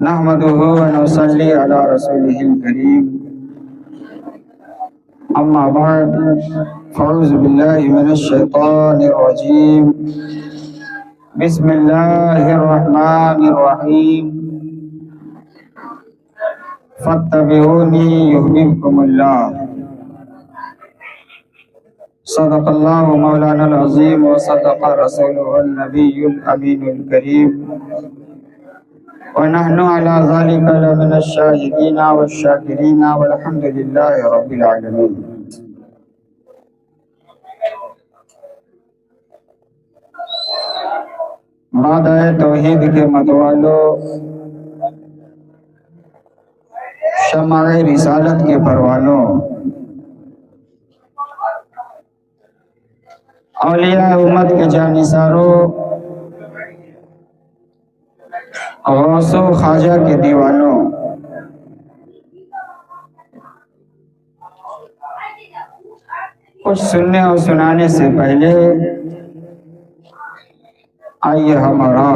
नहमदुहु व नुसल्ली अला रसूलिहिल करीम। अम्मा बाद फ़अऊज़ु बिल्लाहि मिनश शैतानिर रजीम। बिस्मिल्लाहिर रहमानिर रहीम। फत्तबिऊनी युहब्बिकुमुल्लाह। सदक़ल्लाहु मौलानल अज़ीम व सदक़ रसूलुहुन नबियुल अमीनुल करीम। व नहनु अला ज़ालिका लमिनश शाहिदीना वश्शाकिरीना वल्हम्दुलिल्लाहि रब्बिल आलमीन। मादाए तौहीद के मतवालो, शमाए रिसालत के परवानों, औलिया उम्मत के जानिसारों, गौसो ख्वाजा के दीवानों, कुछ सुनने और सुनाने से पहले आइए हमारा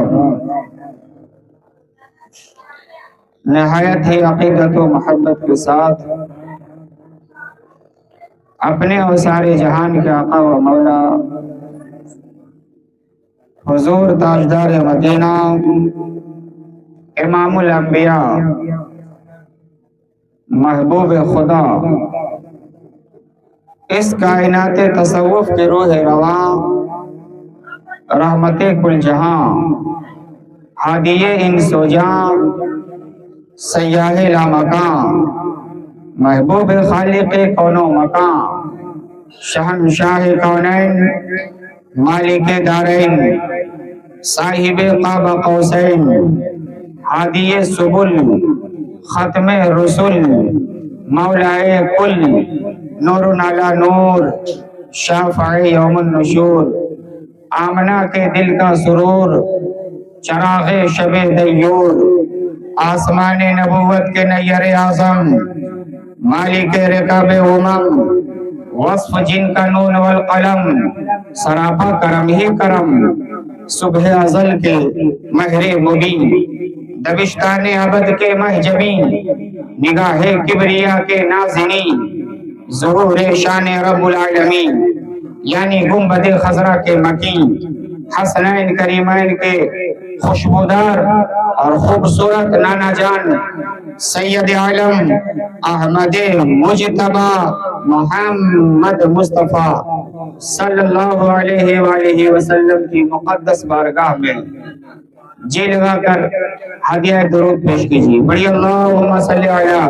नहायत ही अकीदत व मोहब्बत के साथ अपने और सारे जहान के आका व मौला हुजूर ताजदार मदीना इमामुल अंबिया महबूब खुदा इस कायनात तसव्वुफ के रूह रवा रहमते कुल जहां हादिये इन सोजा सयाहे ला मकान महबूब खालिक कौनो मकान शहंशाह कौनैन मालिक दारैन साहिब क़ाब क़ौसैन हादिये सुबुल खत्मे रसूल मौलाए कुल नूर नाला नूर शाफ़ाए यौमुन नुशूर आमना के दिल का सुरूर चराग़े शबे दय्यूर आसमाने नबूवत के नय्यर आज़म मालिक रिकाबे उमम वस्फ जिनका नून वल कलम सरापा करम ही करम सुबह अज़ल के महरे मुबीन दबिश्ताने अबद के महजबी निगाहे किबरिया के नाज़िनी ज़ुहूर शान रब्बुल आलमीन यानी गुंबद खज़रा के मकीन हसनैन करीमैन के खुशबूदार और खूबसूरत नाना जान सैयद आलम अहमद मुजतबा मोहम्मद मुस्तफ़ा सल्लल्लाहु अलैहि वसल्लम की मुक़द्दस बारगाह में जी लगाकर हदिया दुरूद पेश कीजिए। बड़ी अल्लाहुम्मा सल्ली अला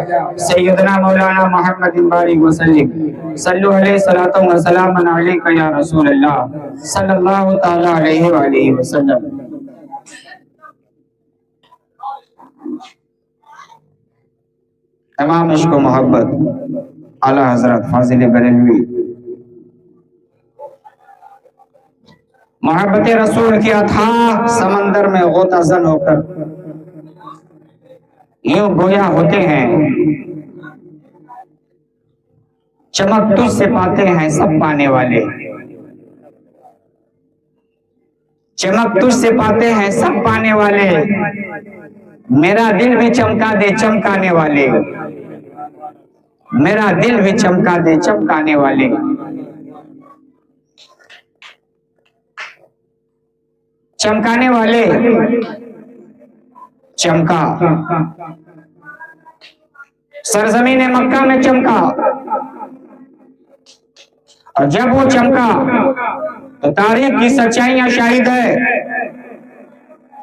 सय्यदना मौलाना मुहम्मद बारिक वसल्लिम सल्लु अलैहि सलातो व सलामन अलैका या रसूल अल्लाह सल्लल्लाहु तआला अलैहि वसल्लम। तमाम इश्क व मोहब्बत आला हज़रत फाजिल बरेलवी मोहब्बत रसूल की अथाह समंदर में गोता जन होकर यूं गोया होते हैं, चमक तुझसे पाते हैं सब पाने वाले, चमक तुझसे पाते हैं सब पाने वाले, मेरा दिल भी चमका दे चमकाने वाले, मेरा दिल भी चमका दे चमकाने वाले। चमकाने वाले चमका, सरजमीन मक्का में चमका, और जब वो चमका तो तारीख की सच्चाइयां शाहिद है।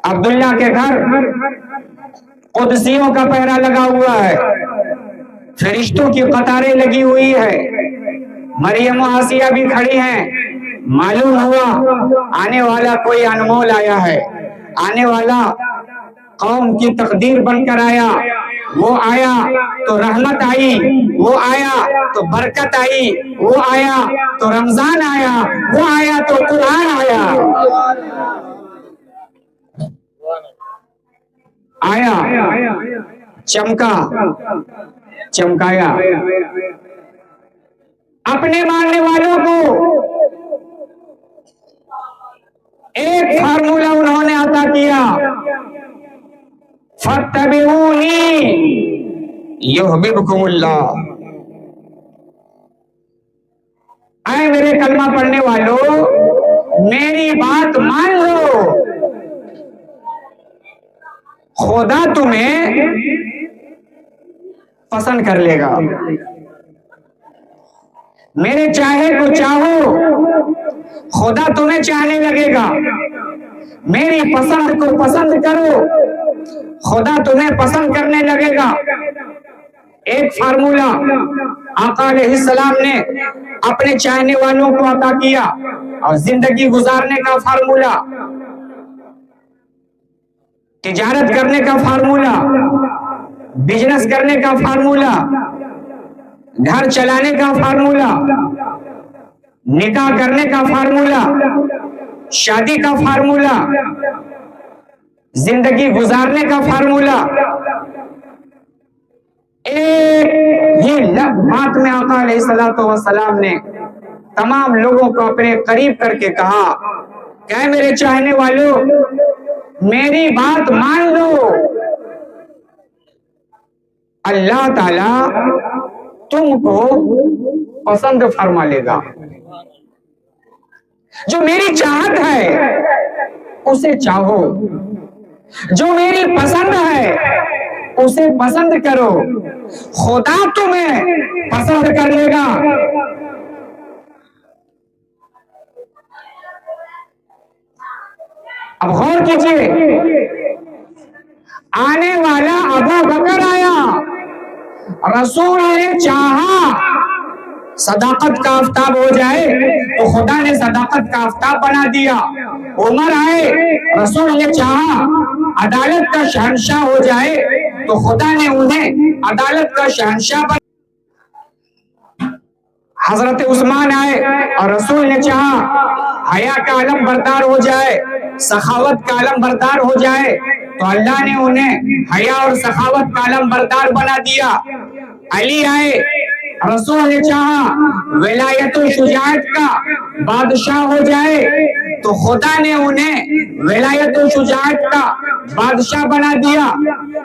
अब्दुल्ला के घर कुदसियों का पहरा लगा हुआ है, फरिश्तों की कतारें लगी हुई है, मरियम और आसिया भी खड़ी हैं। मालूम हुआ आने वाला कोई अनमोल आया है, आने वाला कौम की तकदीर बनकर आया। वो आया तो रहमत आई, वो आया तो बरकत आई, वो आया तो रमजान आया, वो आया तो कुरान आया। आया, चमका, चमकाया। अपने मानने वालों को एक फार्मूला उन्होंने अता किया, फत्तबिऊनी युहब्बुकुमुल्लाह। आए मेरे कलमा पढ़ने वालों, मेरी बात मान लो, खुदा तुम्हें पसंद कर लेगा। मेरे चाहे को चाहो, खुदा तुम्हें चाहने लगेगा। मेरी पसंद को पसंद करो, खुदा तुम्हें पसंद करने लगेगा। एक फार्मूला आका अलैहिस्सलाम ने अपने चाहने वालों को अता किया, और जिंदगी गुजारने का फार्मूला, तिजारत करने का फार्मूला, बिजनेस करने का फार्मूला, घर चलाने का फार्मूला, निकाह करने का फार्मूला, शादी का फार्मूला, जिंदगी गुजारने का फार्मूला। ये बात में आका अलैहिस्सलातु वस्सलाम ने तमाम लोगों को अपने करीब करके कहा, क्या मेरे चाहने वालों, मेरी बात मान लो, अल्लाह ताला तुमको पसंद फरमा लेगा। जो मेरी चाहत है उसे चाहो, जो मेरी पसंद है उसे पसंद करो, खुदा तुम्हें पसंद कर लेगा। अब गौर कीजिए, आने वाला अबू बकर आया, रसूल ने चाहा सदाकत का आफताब हो जाए तो खुदा ने सदाकत का आफताब बना दिया। उमर आए, रसूल ने चाहा अदालत का शहंशाह हो जाए तो खुदा ने उन्हें अदालत का शहंशाह बना। हजरत उस्मान आए और रसूल ने चाहा हया का आलम बरदार हो जाए, सखावत का आलम बरदार हो जाए तो अल्लाह ने उन्हें हया और सखावत का आलम बरदार बना दिया। अली आए, रसूल ने चाहा विलायत और शुजाअत का बादशाह हो जाए तो खुदा ने उन्हें विलायत और शुजाअत का बादशाह बना दिया।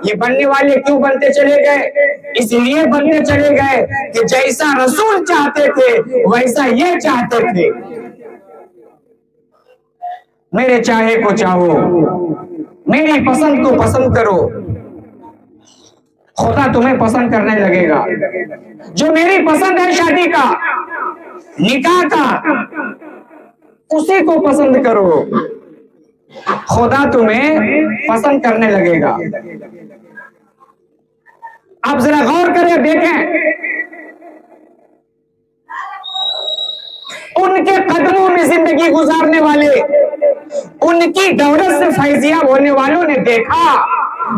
ये बनने वाले क्यों बनते चले गए? इसलिए बनते चले गए कि जैसा रसूल चाहते थे वैसा ये चाहते थे। मेरे चाहे को चाहो, मेरी पसंद को पसंद करो, खुदा तुम्हें पसंद करने लगेगा। जो मेरी पसंद है शादी का, निकाह का, उसी को पसंद करो, खुदा तुम्हें पसंद करने लगेगा। आप जरा गौर करें, देखें उनके कदमों में जिंदगी गुजारने वाले, उनकी दौलत से फैजियाब होने वालों ने देखा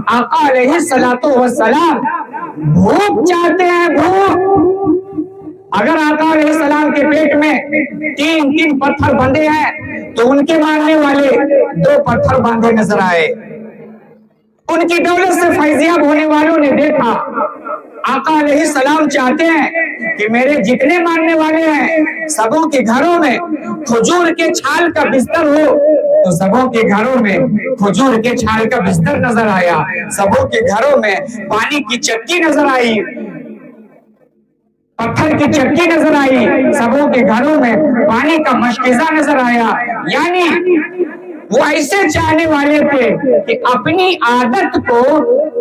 आका अलैहिस्सलातु वस्सलाम भूख चाहते हैं, भूख। अगर आका अलैहिस्सलाम के पेट में 3 पत्थर बंधे हैं तो उनके मारने वाले 2 पत्थर बांधे नजर आए। उनकी दौलत से फैजियाब होने वालों ने देखा आका अलैहिस्सलाम चाहते हैं कि मेरे जितने मानने वाले हैं सबों के घरों में खजूर के छाल का बिस्तर हो, तो सबों के घरों में खजूर के छाल का बिस्तर नजर आया। सबों के घरों में पानी की चक्की नजर आई, पत्थर की चक्की नजर आई, सबों के घरों में पानी का मशकीजा नजर आया। यानी वो ऐसे चाहने वाले थे कि अपनी आदत को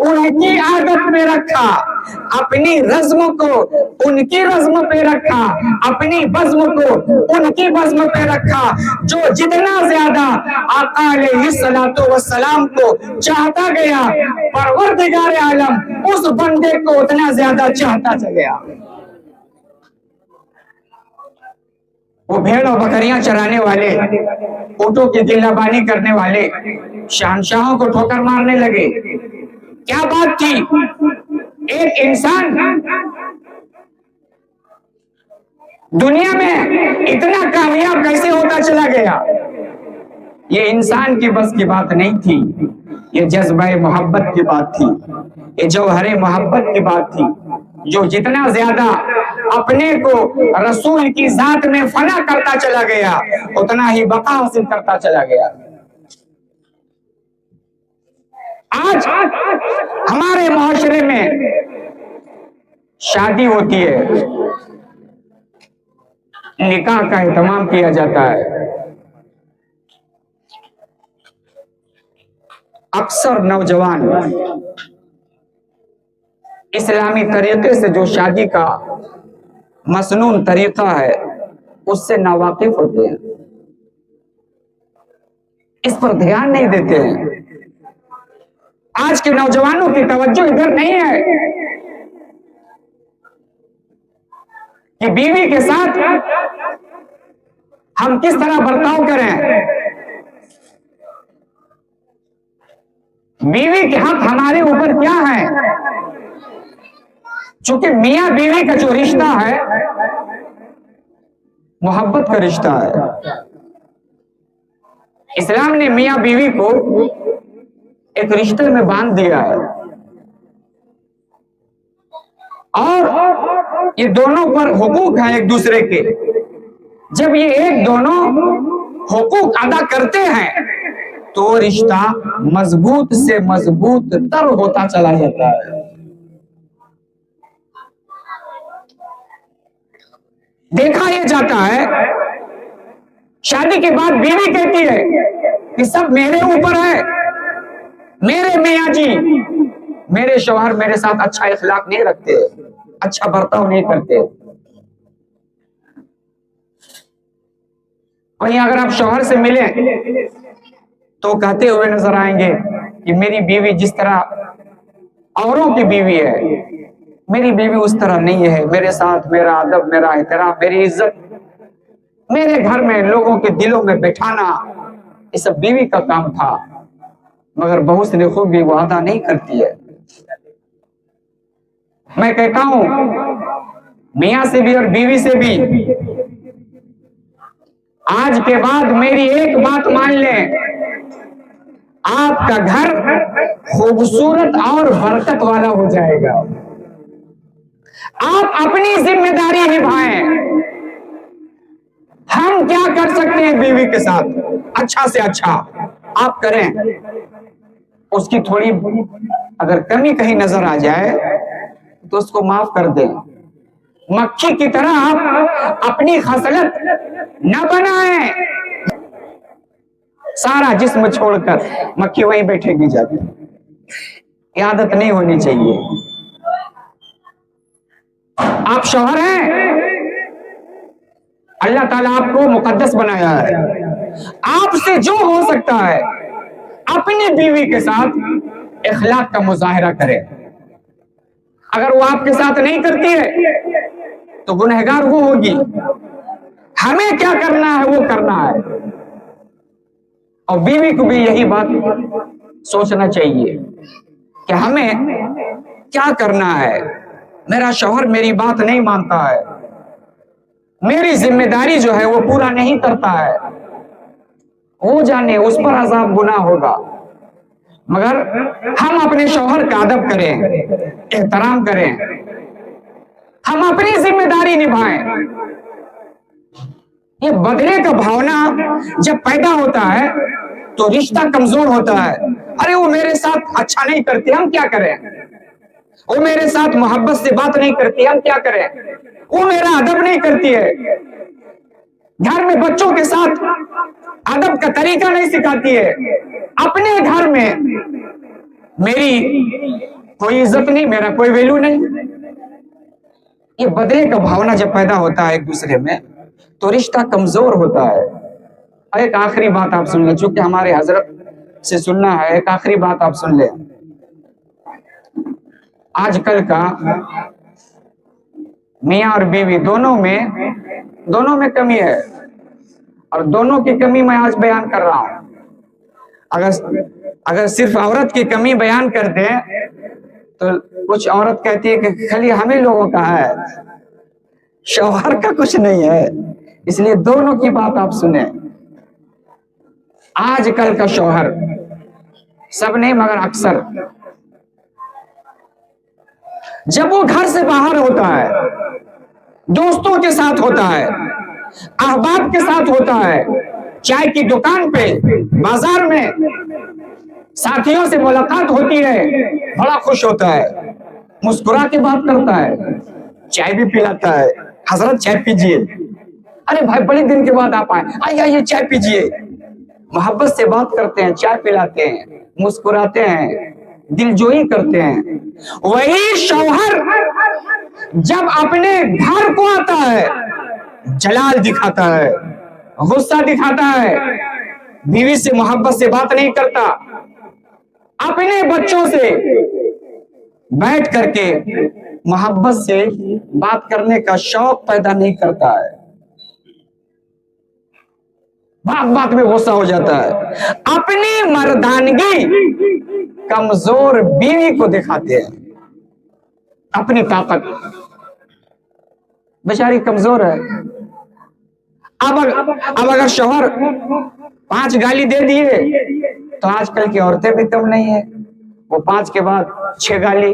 उनकी आदत में रखा, अपनी रज़्म को उनकी रज़्म पे रखा, अपनी बज़्म को उनकी बज़्म पे रखा। जो जितना ज्यादा आका अलैहिस्सलातु वस्सलाम को चाहता गया, परवरदिगार आलम उस बंदे को उतना ज्यादा चाहता चला गया। वो भेड़ और बकरियां चराने वाले, ऊँटों की गिल्लाबानी करने वाले शहंशाहों को ठोकर मारने लगे। क्या बात थी? एक इंसान दुनिया में इतना कामयाब कैसे होता चला गया? ये इंसान की बस की बात नहीं थी, ये जज्बा मोहब्बत की बात थी, ये जौहरे मोहब्बत की बात थी। जो जितना ज्यादा अपने को रसूल की जात में फना करता चला गया, उतना ही बका हासिल करता चला गया। आज हमारे मुआशरे में शादी होती है, निकाह का एहतमाम किया जाता है, अक्सर नौजवान इस्लामी तरीके से जो शादी का मसनून तरीका है उससे नावाकिफ होते हैं, इस पर ध्यान नहीं देते हैं। आज के नौजवानों की तवज्जो इधर नहीं है कि बीवी के साथ हम किस तरह बर्ताव करें। बीवी के हक हमारे ऊपर क्या है? चूंकि मियां बीवी का जो रिश्ता है मोहब्बत का रिश्ता है। इस्लाम ने मियां बीवी को एक रिश्ते में बांध दिया है और ये दोनों पर हुकूक हैं एक दूसरे के। जब ये एक दोनों हुकूक अदा करते हैं तो रिश्ता मजबूत से मजबूत तर होता चला जाता है। देखा यह जाता है, शादी के बाद बीवी कहती है कि सब मेरे ऊपर है, मेरे मियां जी, मेरे शौहर मेरे साथ अच्छा इखलाक नहीं रखते, अच्छा बर्ताव नहीं करते। वहीं अगर आप शौहर से मिले तो कहते हुए नजर आएंगे कि मेरी बीवी जिस तरह औरों की बीवी है, मेरी बीवी उस तरह नहीं है। मेरे साथ मेरा अदब, मेरा एहतराम, मेरी इज्जत, मेरे घर में लोगों के दिलों में बैठाना, ये सब बीवी का काम था। मगर बहू से खूब भी वो अदा नहीं करती है। मैं कहता हूं मियां से भी और बीवी से भी आज के बाद मेरी एक बात मान लें, आपका घर खूबसूरत और बरकत वाला हो जाएगा। आप अपनी जिम्मेदारी निभाएं। हम क्या कर सकते हैं बीवी के साथ अच्छा से अच्छा आप करें। उसकी थोड़ी अगर कमी कहीं नजर आ जाए तो उसको माफ कर दें। मक्खी की तरह आप अपनी खसलत न बनाएं। सारा जिस्म छोड़कर मक्खी वहीं बैठेगी जाती। ये आदत नहीं होनी चाहिए। आप शौहर हैं, अल्लाह ताला आपको मुकद्दस बनाया है। आपसे जो हो सकता है अपनी बीवी के साथ इखलाक का मुजाहिरा करें। अगर वो आपके साथ नहीं करती है तो गुनहगार वो होगी। हमें क्या करना है वो करना है, और बीवी को भी यही बात सोचना चाहिए कि हमें क्या करना है। मेरा शौहर मेरी बात नहीं मानता है, मेरी जिम्मेदारी जो है वो पूरा नहीं करता है, वो जाने उस पर अज़ाब गुनाह होगा। मगर हम अपने शौहर का अदब करें, एहतराम करें, हम अपनी जिम्मेदारी निभाएं। ये बदले का भावना जब पैदा होता है तो रिश्ता कमजोर होता है। अरे वो मेरे साथ अच्छा नहीं करती, हम क्या करें। वो मेरे साथ मोहब्बत से बात नहीं करती, हम क्या करें। वो मेरा अदब नहीं करती है, घर में बच्चों के साथ अदब का तरीका नहीं सिखाती है, अपने घर में मेरी कोई इज्जत नहीं, मेरा कोई वैल्यू नहीं। ये बदले का भावना जब पैदा होता है एक दूसरे में तो रिश्ता कमजोर होता है। एक आखिरी बात आप सुन लें, चूंकि हमारे हजरत से सुनना है। एक आखिरी बात आप सुन लें। आजकल का मियां और बीवी दोनों में कमी है, और दोनों की कमी मैं आज बयान कर रहा हूं। अगर सिर्फ औरत की कमी बयान कर दें तो कुछ औरत कहती है कि खाली हमें लोगों का है, शौहर का कुछ नहीं है। इसलिए दोनों की बात आप सुने। आजकल का शौहर, सब नहीं मगर अक्सर, जब वो घर से बाहर होता है, दोस्तों के साथ होता है, अहबाब के साथ होता है, चाय की दुकान पे, बाजार में, साथियों से मुलाकात होती है, बड़ा खुश होता है, मुस्कुरा के बात करता है, चाय भी पिलाता है, हजरत चाय पीजिए, अरे भाई बड़े दिन के बाद आप आए, आइए आइए चाय पीजिए, मोहब्बत से बात करते हैं, चाय पिलाते हैं, मुस्कुराते हैं, दिलजोई करते हैं। वही शौहर जब अपने घर को आता है, जलाल दिखाता है, गुस्सा दिखाता है, बीवी से मोहब्बत से बात नहीं करता, अपने बच्चों से बैठ करके मोहब्बत से बात करने का शौक पैदा नहीं करता है, बात बात में गुस्सा हो जाता है। अपनी मर्दानगी कमजोर बीवी को दिखाते हैं, अपनी ताकत, बेचारी कमजोर है। अब अगर शौहर 5 गाली दे दिए तो आजकल की औरतें भी कम नहीं है, वो 5 के बाद 6 गाली,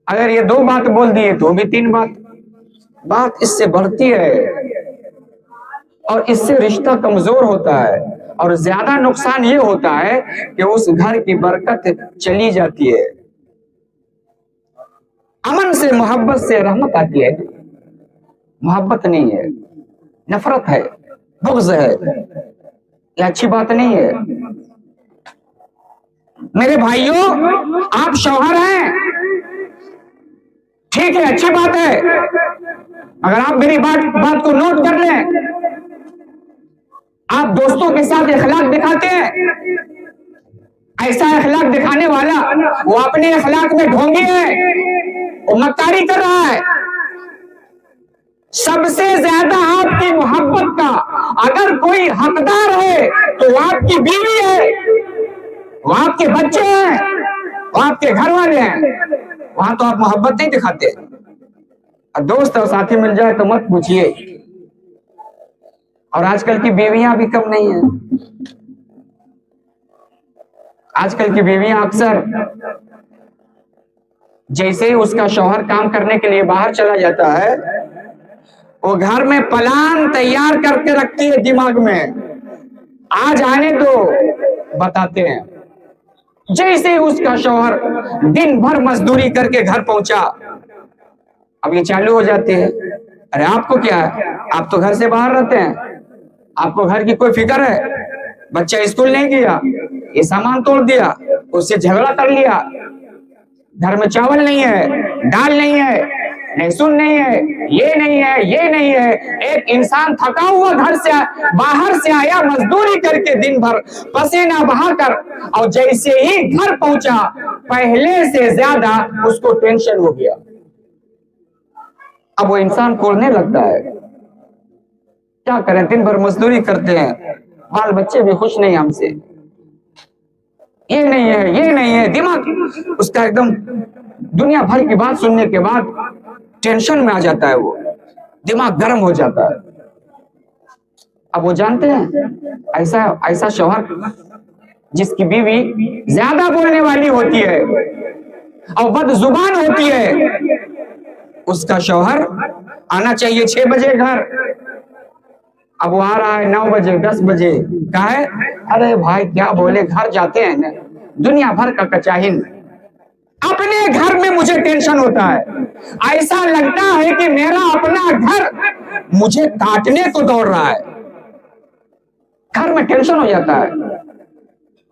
अगर ये 2 बात बोल दिए तो भी 3 बात इससे बढ़ती है और इससे रिश्ता कमजोर होता है और ज्यादा नुकसान ये होता है कि उस घर की बरकत चली जाती है। अमन से मोहब्बत से रहमत आती है, मोहब्बत नहीं है, नफरत है, बुग़्ज़ है, ये अच्छी बात नहीं है। मेरे भाइयों, आप शौहर हैं, ठीक है, अच्छी बात है, अगर आप मेरी बात को नोट कर लें, आप दोस्तों के साथ अखलाक दिखाते हैं, ऐसा अखलाक दिखाने वाला वो अपने अखलाक में ढोंगी है, वो मक्कारी कर रहा है। सबसे ज्यादा आपकी मोहब्बत का अगर कोई हकदार है तो वो आपकी बीवी है, वो आपके बच्चे हैं, वो आपके घर वाले हैं, वहां तो आप मोहब्बत नहीं दिखाते। और दोस्त और साथी मिल जाए तो मत पूछिए। और आजकल की बीवियां भी कम नहीं है, आजकल की बीवियां अक्सर जैसे ही उसका शौहर काम करने के लिए बाहर चला जाता है, वो घर में प्लान तैयार करके रखती है दिमाग में, आज आने दो, बताते हैं। जैसे ही उसका शौहर दिन भर मजदूरी करके घर पहुंचा, अब ये चालू हो जाते हैं, अरे आपको क्या है, आप तो घर से बाहर रहते हैं, आपको घर की कोई फिक्र है, बच्चा स्कूल नहीं गया, ये सामान तोड़ दिया, उससे झगड़ा कर लिया, घर में चावल नहीं है, दाल नहीं है, लहसुन नहीं है, ये नहीं है, ये नहीं है। एक इंसान थका हुआ घर से बाहर से आया मजदूरी करके दिन भर पसीना बहाकर, और जैसे ही घर पहुंचा पहले से ज्यादा उसको टेंशन हो गया। अब वो इंसान कोड़ने लगता है, क्या करें, दिन भर मजदूरी करते हैं, बाल बच्चे भी खुश नहीं हमसे, ये नहीं है, ये नहीं है, दिमाग उसका एकदम दुनिया भर की बात सुनने के बाद टेंशन में आ जाता है, वो दिमाग गर्म हो जाता है। अब वो जानते हैं ऐसा शौहर जिसकी बीवी ज्यादा बोलने वाली होती है और बदजुबान होती है, उसका शौहर आना चाहिए 6 बजे घर, अब वो आ रहा है 9 बजे 10 बजे, कहा है अरे भाई क्या बोले, घर जाते हैं ना दुनिया भर का कचाहिन, अपने घर में मुझे टेंशन होता है, ऐसा लगता है कि मेरा अपना घर मुझे काटने को दौड़ रहा है, घर में टेंशन हो जाता है।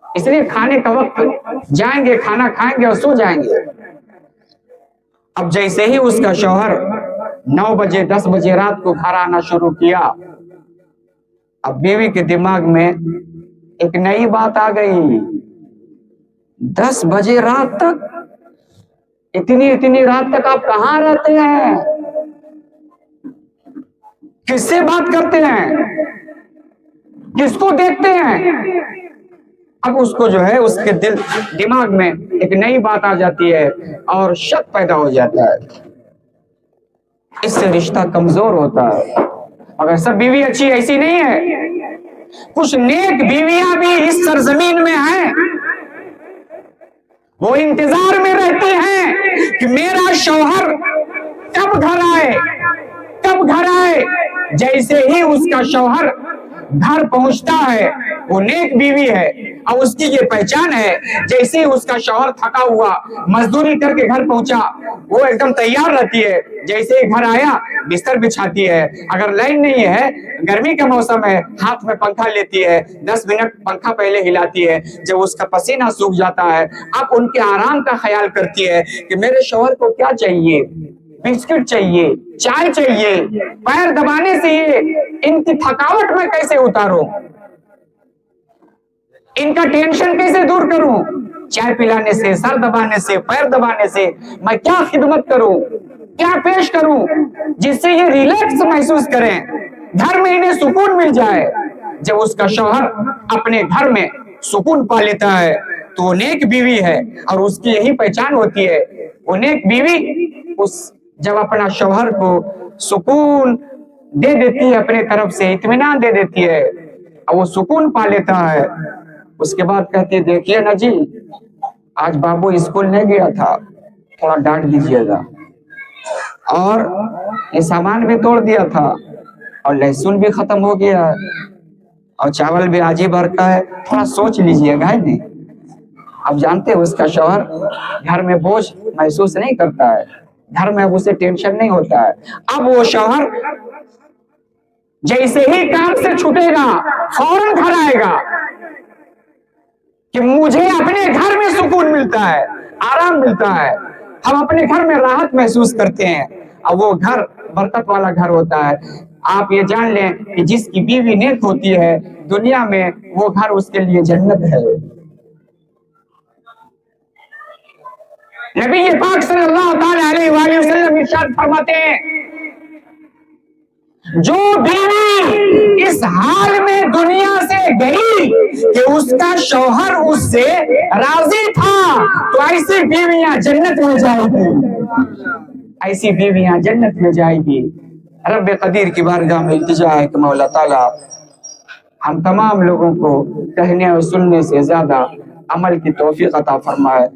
इसलिए खाने का वक्त जाएंगे, खाना खाएंगे और सो जाएंगे। अब जैसे ही उसका शौहर 9 बजे 10 बजे रात को घर आना शुरू किया, अब बीवी के दिमाग में एक नई बात आ गई, 10 बजे रात तक, इतनी रात तक आप कहां रहते हैं, किससे बात करते हैं, किसको देखते हैं। अब उसको जो है उसके दिमाग में एक नई बात आ जाती है और शक पैदा हो जाता है, इससे रिश्ता कमजोर होता है। अगर सब बीवी अच्छी ऐसी नहीं है, कुछ नेक बीवियां भी इस सरजमीन में हैं, वो इंतजार में रहती हैं कि मेरा शौहर कब घर आए, कब घर आए। जैसे ही उसका शौहर घर पहुंचता है, वो नेक बीवी है, और उसकी ये पहचान है। जैसे ही उसका शौहर थका हुआ मजदूरी करके घर पहुंचा, वो एकदम तैयार रहती है। जैसे ही घर आया बिस्तर बिछाती है। अगर लाइन नहीं है, गर्मी का मौसम है, हाथ में पंखा लेती है, 10 मिनट पंखा पहले हिलाती है। जब उसका पसीना सूख जाता है, अब उनके आराम का ख्याल करती है कि मेरे शौहर को क्या चाहिए, बिस्किट चाहिए, चाय चाहिए, पैर दबाने से ये इनकी थकावट में कैसे उतारूं, इनका टेंशन कैसे दूर करूं, चाय पिलाने से, सर दबाने से, पैर दबाने से मैं क्या खिदमत करूं, क्या पेश करूं जिससे ये रिलैक्स महसूस करें, घर में इन्हें सुकून मिल जाए। जब उसका शौहर अपने घर में सुकून पा लेता है तो वो नेक बीवी है, और उसकी यही पहचान होती है। वो नेक बीवी उस जब अपना शौहर को सुकून दे देती है, अपने तरफ से इत्मीनान दे देती है, और वो सुकून पा लेता है, उसके बाद कहती है देखिए ना जी, आज बाबू स्कूल नहीं गया था, थोड़ा डांट दीजिएगा, और ये सामान भी तोड़ दिया था, और लहसुन भी खत्म हो गया है, और चावल भी आज ही भर का है, थोड़ा सोच लीजिएगा, है नहीं। आप जानते हैं उसका शौहर घर में बोझ महसूस नहीं करता है, घर में अब उसे टेंशन नहीं होता है। अब वो शौहर जैसे ही काम से छूटेगा फौरन घर आएगा कि मुझे अपने घर में सुकून मिलता है, आराम मिलता है, हम अपने घर में राहत महसूस करते हैं, और वो घर बरकत वाला घर होता है। आप ये जान लें कि जिसकी बीवी नेक होती है दुनिया में, वो घर उसके लिए जन्नत है। नबी पाक सल्लल्लाहु अलैहि वसल्लम इरशाद फरमाते हैं, जो बीवी इस हाल में दुनिया से गई कि उसका शौहर उससे राजी था, तो ऐसी बीवियां जन्नत में जाएगी, ऐसी बीवियां जन्नत में जाएगी। रब कदीर की बारगाह में इल्तिजा है कि मौला ताला हम तमाम लोगों को कहने और सुनने से ज्यादा अमल की तौफीक अता फरमाए।